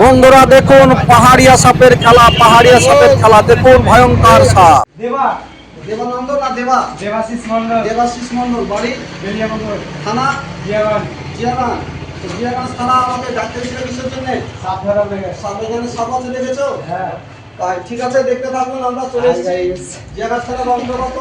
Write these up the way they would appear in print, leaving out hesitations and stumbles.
বন্ধুরা দেখুন পাহাড়িয়া সাপের খেলা দেখুন ভয়ঙ্কর সাপ। দেবা দেবানন্দ না দেবা দেবাশিস মন্ডল বাড়ি থানা জিয়াগঞ্জ থানা। আমাকে ডাক্তার হিসেবে কিসের জন্য সাপ আছে দেখেছো? হ্যাঁ তাই ঠিক আছে, দেখতে থাকুন। আমরা চলে এসেছি জিয়াগঞ্জ থানার অন্তর্গত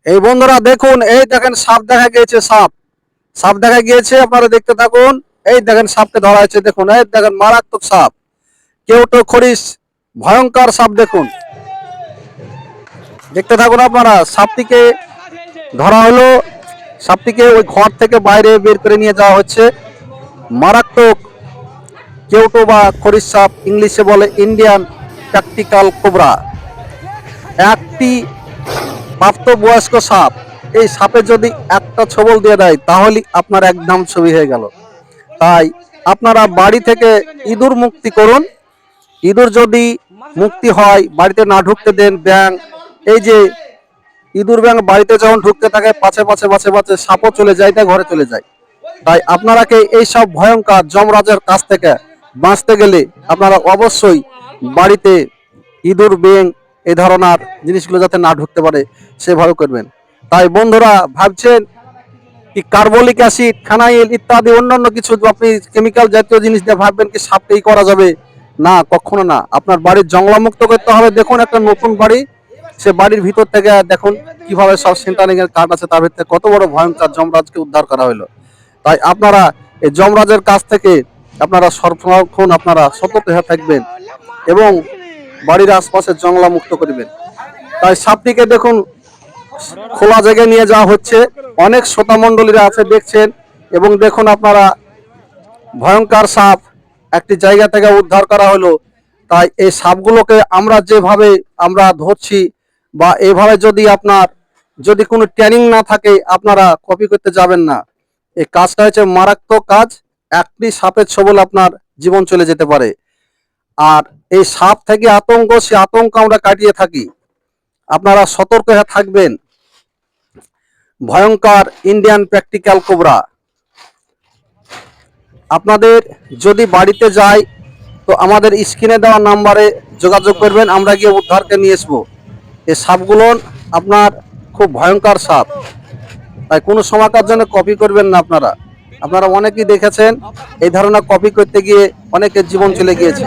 এই বন্ধুরা দেখুন, এই দেখেন সাপ দেখা গিয়েছে। সাপ দেখা গিয়েছে, আপনারা দেখতে থাকুন। এই দেখেন সাপকে ধরা হয়েছে, দেখুন এই দেখেন মারাত্মক সাপ, কেউটো খরিস, ভয়ঙ্কর সাপ। দেখুন, দেখতে থাকুন আপনারা। সাপটিকে ধরা হলো, সাপটিকে ওই ঘর থেকে বাইরে বের করে নিয়ে যাওয়া হচ্ছে। মারাত্মক কেউটো বা খরিস সাপ, ইংলিশে বলে ইন্ডিয়ান প্র্যাকটিক্যাল কোবরা। একটি প্রাপ্তবয়স্ক সাপ। এই সাপে যদি একটা ছবল দিয়ে দেয় তাহলে আপনার একদম ছবি হয়ে গেল। তাই আপনারা বাড়ি থেকে ইঁদুর মুক্তি করুন। ইঁদুর যদি মুক্তি হয়, বাড়িতে না ঢুকতে দেন। ব্যাঙ, এই যে ইঁদুর ব্যাঙ বাড়িতে যখন ঢুকতে থাকে পাছে পাছে সাপও চলে যায়, তাই ঘরে চলে যায়। তাই আপনারাকে এই সব ভয়ঙ্কর যমরাজের কাছ থেকে বাঁচতে গেলে আপনারা অবশ্যই বাড়িতে ইঁদুর ব্যাঙ এই ধরনের জিনিসগুলো যাতে না ঢুকতে পারে সেভাবে করবেন। তাই বন্ধুরা ভাবছেন কি কার্বলিক অ্যাসিড, ফেনাইল ইত্যাদি অন্যান্য কিছু আপনি কেমিক্যাল জাতীয় জিনিস দিয়ে ভাববেন কি সাপটাই করা যাবে? না, কখনো না। আপনার বাড়ির জঙ্গলা মুক্ত করতে হবে। দেখুন একটা নতুন বাড়ি, সে বাড়ির ভিতর থেকে দেখুন কিভাবে সব সেন্টারিং এর কাঠ আছে, তার ভিতরে কত বড় ভয়ঙ্কর যমরাজকে উদ্ধার করা হলো। তাই আপনারা এই যমরাজের কাছ থেকে আপনারা সর্বক্ষণ আপনারা সতর্ক হয়ে থাকবেন এবং বাড়ির আশপাশে জঙ্গলা মুক্ত করবেন। তাই সাপটিকে দেখুন খোলা জায়গায় নিয়ে যাওয়া হচ্ছে, অনেক শ্রোতা মণ্ডলীরা আছে দেখছেন। এবং দেখুন আপনারা ভয়ঙ্কর সাপ একটি জায়গা থেকে উদ্ধার করা হলো। তাই এই সাপগুলোকে আমরা যেভাবে আমরা ধরছি বা এইভাবে যদি কোনো ট্রেনিং না থাকে আপনারা কপি করতে যাবেন না। এই কাজটা হচ্ছে মারাত্মক কাজ। একটি সাপের ছোবল আপনার জীবন চলে যেতে পারে। আর এই সাপ থেকে আতঙ্ক, সে আতঙ্ক আমরা কাটিয়ে থাকি। আপনারা সতর্ক হয়ে থাকবেন। ভয়ঙ্কর ইন্ডিয়ান প্র্যাকটিক্যাল কোবরা আপনাদের যদি বাড়িতে যায় তো আমাদের স্ক্রিনে দেওয়া নাম্বারে যোগাযোগ করবেন, আমরা গিয়ে উদ্ধারকে নিয়ে আসবো। এই সাপগুলো আপনার খুব ভয়ঙ্কর সাপ, তাই কোনো সময়কার জন্য কপি করবেন না। আপনারা অনেকেই দেখেছেন এই ধরনের কপি করতে গিয়ে অনেকের জীবন চলে গিয়েছে।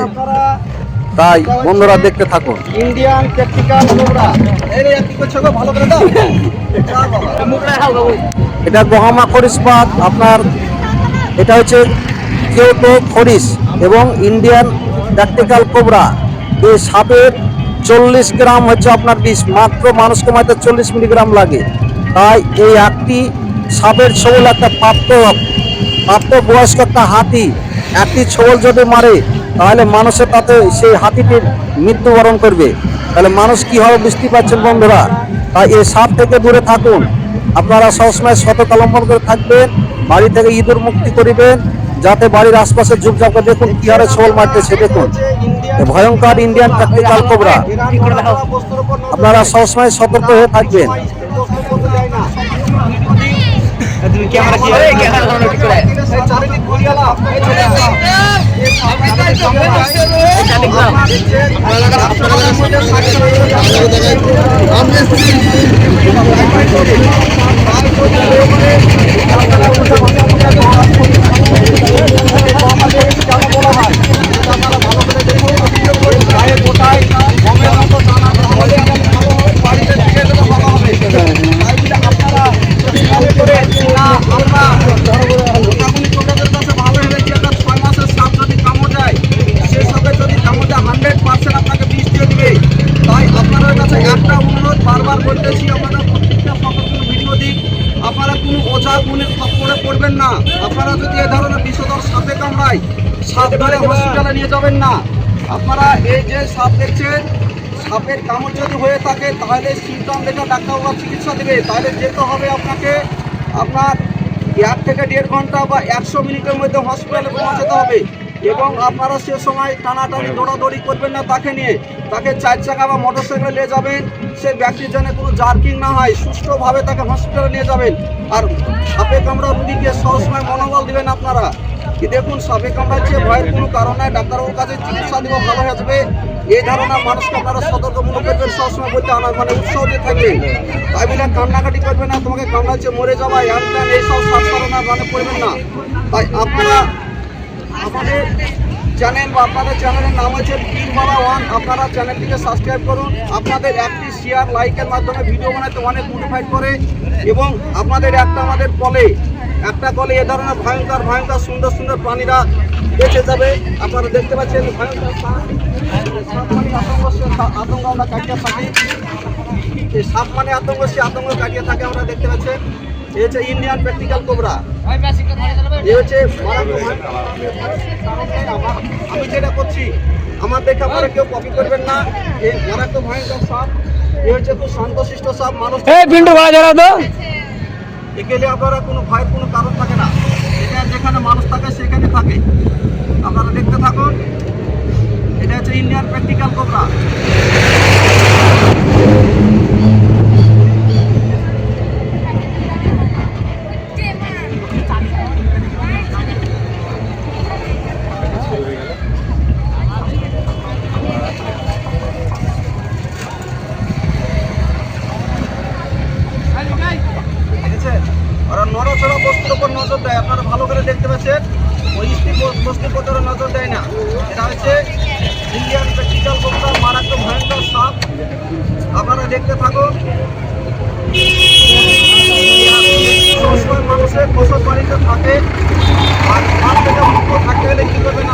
তাই বন্ধুরা দেখতে থাকুন। Indian practical cobra. ভালো করে দাও। এটা গহমা খরিস পাত আপনার, এটা হচ্ছে কেউটো খরিস এবং ইন্ডিয়ান প্র্যাকটিক্যাল কোবরা। এই সাপের 40 গ্রাম হচ্ছে আপনার বিষ, মাত্র মানুষকে মাত্র 40 মিলিগ্রাম লাগে। তাই এই একটি সাপের ছোবল একটা প্রাপ্তবয়স্ক একটা হাতি একটি ছোবল যদি মারে তাহলে মানুষের তাতে সেই হাতিটির মৃত্যুবরণ করবে। তাহলে মানুষ কি হবে বুঝতে পারছেন বন্ধুরা। তাই এই সাপ থেকে দূরে থাকুন। আপনারা সবসময় সতর্ক অবলম্বন করে থাকবেন। বাড়ি থেকে ইঁদুর মুক্তি করিবেন, যাতে বাড়ির আশপাশে ঝুপঝাপকে দেখুন কি হারে ছোবল মারতেছে। দেখুন ভয়ঙ্কর ইন্ডিয়ান প্র্যাকটিক্যাল কোবরা। আপনারা সবসময় সতর্ক হয়ে থাকবেন। আপনারা কোনো ওঝা গুণের খপ্পরে পড়বেন না। আপনারা যদি এ ধরনের বিষধর সাপে কামড়ায় সাপ ধরে হসপিটালে নিয়ে যাবেন না। আপনারা এই যে সাপ দেখছেন, সাপের কামড় যদি হয়ে থাকে তাহলে সিমটম দেখে ডাক্তারবাবু চিকিৎসা দেবে। তাহলে যেতে হবে আপনাকে আপনার 1 থেকে 1.5 ঘন্টা বা 100 মিনিটের মধ্যে হসপিটালে পৌঁছাতে হবে। এবং আপনারা সে সময় টানাটানি দৌড়াদৌড়ি করবেন না তাকে নিয়ে। তাকে 4 চাকা বা মোটরসাইকেলে নিয়ে যাবেন, সে ব্যক্তির যেন কোনো জার্কিং না হয়, সুষ্ঠুভাবে তাকে হসপিটালে নিয়ে যাবেন। আর সাপে কামড়া রুগীকে সবসময় মনোবল দিবেন আপনারা। কি দেখুন, সাপে কামড়াচ্ছে, ভয়ের কোনো কারণ নাই, ডাক্তারবাবুর কাছে চিকিৎসা দিব, ভালো হয়ে যাবে। এই ধারণা মানুষকে আপনারা সতর্কমূলক করবেন, সবসময় বলতে মানে উৎসাহ দিয়ে থাকবেন। তাই বলে কান্নাকাটি করবেন না, তোমাকে কামড়াচ্ছে মরে যাওয়া হ্যান এইসব সাপ সারণার মানে করবেন না। তাই আপনারা আমাদের চ্যানেল বা আপনাদের চ্যানেলের নাম হচ্ছে বীরবালা 1, আপনারা চ্যানেলটিকে সাবস্ক্রাইব করুন। আপনাদের একটি শেয়ার লাইকের মাধ্যমে ভিডিও বানাতে অনেক মোটিভেট করে। এবং আপনাদের আমাদের একটা কলে এ ধরনের ভয়ঙ্কর ভয়ঙ্কর সুন্দর সুন্দর প্রাণীরা বেঁচে যাবে। আপনারা দেখতে পাচ্ছেন ভয়ঙ্কর সাপ মানে আতঙ্ক আমরা কাটিয়ে থাকি। এই সাপ মানে আতঙ্ক, সে আতঙ্ক কাটিয়ে থাকে আমরা দেখতে পাচ্ছেন। এই হচ্ছে ইন্ডিয়ান প্র্যাকটিক্যাল কোবরা। এই হচ্ছে আমি যেটা করছি আমার দেখে আপনারা কেউ কপি করবেন না। এই মারাত্মক ভয়ঙ্কর সাপ, এই হচ্ছে খুব শান্তশিষ্ট সাপ। মানুষ একেলে আপনারা কোনো ভয়ের কোনো কারণ থাকে না। এটা যেখানে মানুষ থাকে সেখানে থাকে। আপনারা দেখতে থাকুন। এটা হচ্ছে ইন্ডিয়ান প্র্যাকটিক্যাল কোবরা। ওরা নড়াচড়া বস্তুর উপর নজর দেয়, আপনারা ভালো করে দেখতে পাচ্ছেন। ওই স্থির বস্তুর উপর ওরা নজর দেয় না। এটা হচ্ছে ইন্ডিয়ান প্র্যাকটিক্যাল কোবরা, মারাত্মক ভয়ঙ্কর সাপ। আপনারা দেখতে থাকুন। সবসময় মানুষের বসত বাড়িতে থাকে। আর সাপ থেকে মুক্ত থাকতে গেলে কী করবেন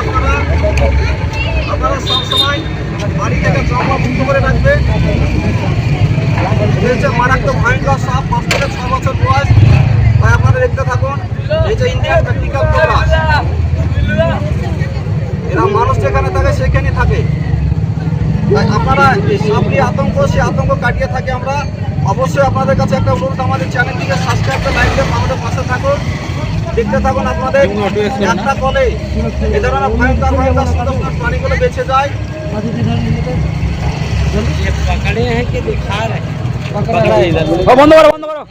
আপনারা সবসময় বাড়ি থেকে জঙ্গল মুক্ত করে রাখবেন। হচ্ছে মারাত্মক ভয়ঙ্কর সাপ, 5 থেকে 6 বছর বয়স। তাই আপনারা দেখতে থাকুন। এই যে ইন্ডিয়ান প্র্যাকটিক্যাল কোবরা, এরা মানুষ যেখানে থাকে সেখানে থাকে। তাই আপনারা এই সাপটি আতঙ্ক, সে আতঙ্ক কাটিয়ে থাকে আমরা। অবশ্যই আপনাদের কাছে একটা অনুরোধ, আমাদের চ্যানেলটিকে সাবস্ক্রাইব করে লাইক দিয়ে আমাদের পাশে থাকুন। দেখতে থাকুন। আপনাদের একটা কলে এ ধরনের ভয়ঙ্কর ভয়ঙ্কর সুন্দর সুন্দর প্রাণীগুলো বেঁচে যায়। বন্ধ করো, বন্ধ করো,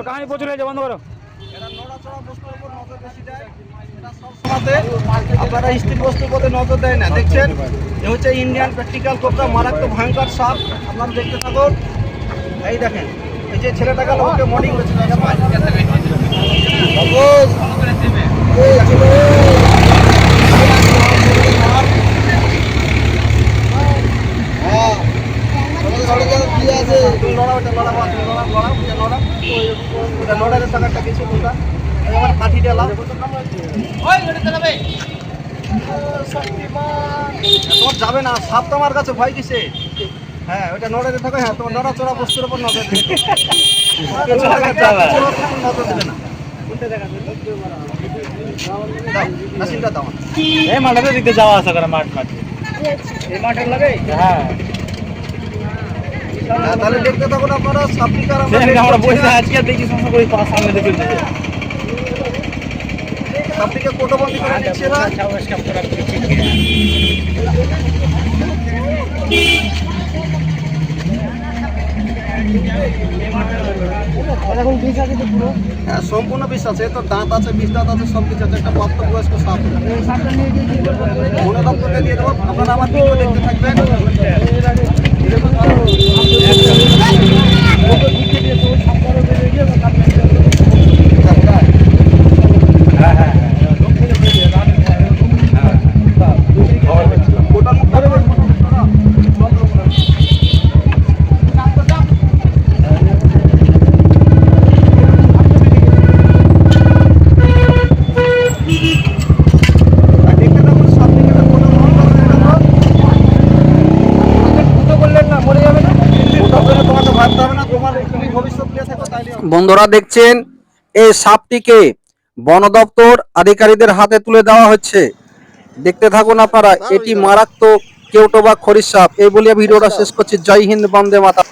কাহিনী প্রচুর হয়েছে, বন্ধ করো। এরা নড়াচড়া বস্তুর উপর নজর বেশি দেয়। এরা সবসময়তে আপনারা স্থির বস্তুর প্রতি নজর দেয় না। দেখছেন, এ হচ্ছে ইন্ডিয়ান প্র্যাকটিক্যাল কোবরা, মারাত্মক ভয়ঙ্কর সাপ। আপনারা দেখতে থাকুন। এই দেখেন, এই যে ছেলেটা গেল, ওকে মর্নিং হয়েছে। যাবে না, সাপ তো আমার কাছে ভয় কিসে? হ্যাঁ, ওইটা নড়াতে থাকো। হ্যাঁ, তোমার নড়াচড়া বস্তুর উপর নজর দেবে, নজর দেবে না। মেশিনটা দাও। এই মাঠে দিকে যাওয়া আসা করে, মাঠ এই মাঠের লাগে। হ্যাঁ, তাহলে দেখতে থাকুন আপনারা। সাপটিকার আমরা বসে আজকে দেখি সমস্যা করে পাঁচ সামনে দেখে সাপটিকে কোটোবন্দি করে নিচ্ছে না। হ্যাঁ, সম্পূর্ণ বিষ আছে। তো দাঁত আছে, বিষ দাঁত আছে, সব কিছু আছে। একটা প্রাপ্তবয়স্ক সাপ। মনে দপ্তরকে দিয়ে দেবো। আপনারা আমার ভিডিও দেখতে থাকবেন। বন্ধুরা দেখছেন, এই সাপটিকে বন দপ্তর আধিকারিকদের হাতে তুলে দেওয়া হচ্ছে। দেখতে থাকুন আপনারা। এটি মারাত্মক কেউটো বা খরিশ সাপ। এই বলে ভিডিওটা শেষ করছি। জয় হিন্দ, বন্দে মাতরম।